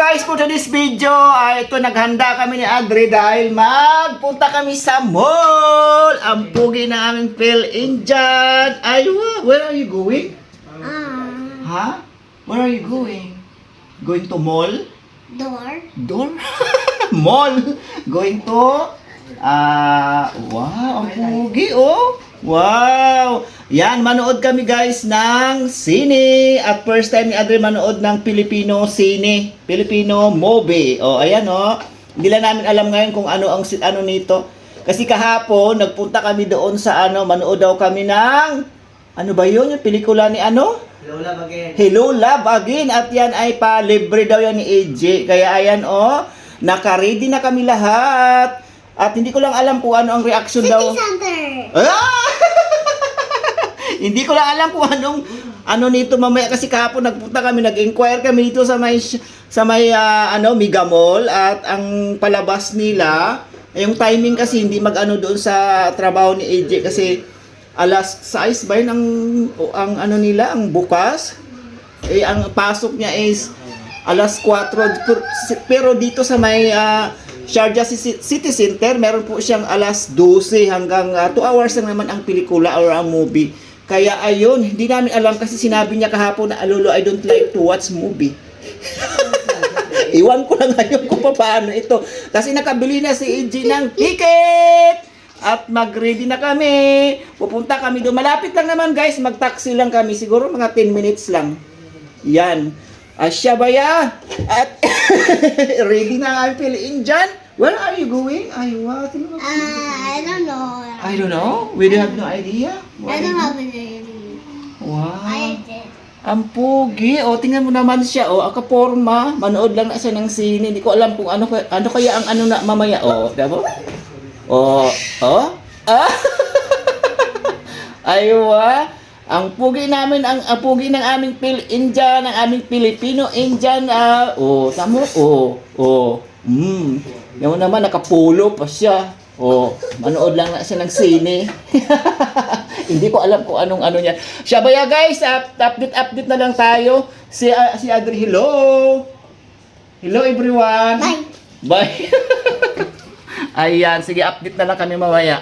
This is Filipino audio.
guys, for today's video ay ito naghanda kami ni Adri dahil magpunta kami sa mall. Ang pugi ng aming fill-in dyan. Ay, where are you going? Ha? Where are you going? Going to mall? Door? Mall. Going to wow, ang pugi oh. Wow! Yan, manood kami guys ng sine. At first time ni Adri manood ng Filipino sine. Filipino movie. O, ayan o. Hindi lang namin alam ngayon kung ano ang ano nito. Kasi kahapon, nagpunta kami doon sa manood daw kami ng ano ba yun? Yung pelikula ni ano? Hello Love Again. Hello Love Again. At yan ay libre daw yan ni AJ. Kaya ayan o. Naka-ready na kami lahat. At hindi ko lang alam kung ano ang reaction daw. City Center. Hindi ko lang alam kung ano nito mamaya kasi kahapon nagpunta kami, nag-inquire kami dito sa may Mega Mall at ang palabas nila, yung timing kasi hindi mag-ano doon sa trabaho ni AJ kasi alas 6 ba yun ang ano nila, ang bukas. Ang pasok niya is alas 4 pero dito sa may Sharjah City Center, meron po siyang alas 12 hanggang 2 hours lang naman ang pelikula or ang movie. Kaya ayun, hindi namin alam kasi sinabi niya kahapon na Lolo, I don't like to watch movie. Iwan ko lang ngayon kung paano ito. Kasi nakabili na si EJ ng ticket! At mag-ready na kami. Pupunta kami doon. Malapit lang naman guys, mag-taxi lang kami. Siguro mga 10 minutes lang. Yan. Asya Baya. At ready na ang piliin dyan. Where are you going? I don't know. I don't know. We do have no idea. I don't have an idea. Wow. I did. Ang pugi. O, tingnan mo naman siya. O, akaporma. Manood lang na siya ng sine. Hindi ko alam kung ano kaya ang na mamaya. O, diba? O, aywa. Ang pugi namin, ang pugi ng aming Indian, ng aming Filipino Indian. Tamo. Yung naman, nakapulo pa siya. Manood lang na siya ng sine. Hindi ko alam kung anong ano niya. Siya ba ya guys? Update na lang tayo. Si Adri, hello. Hello everyone. Bye. Bye. Ayan, sige, update na lang kami mamaya.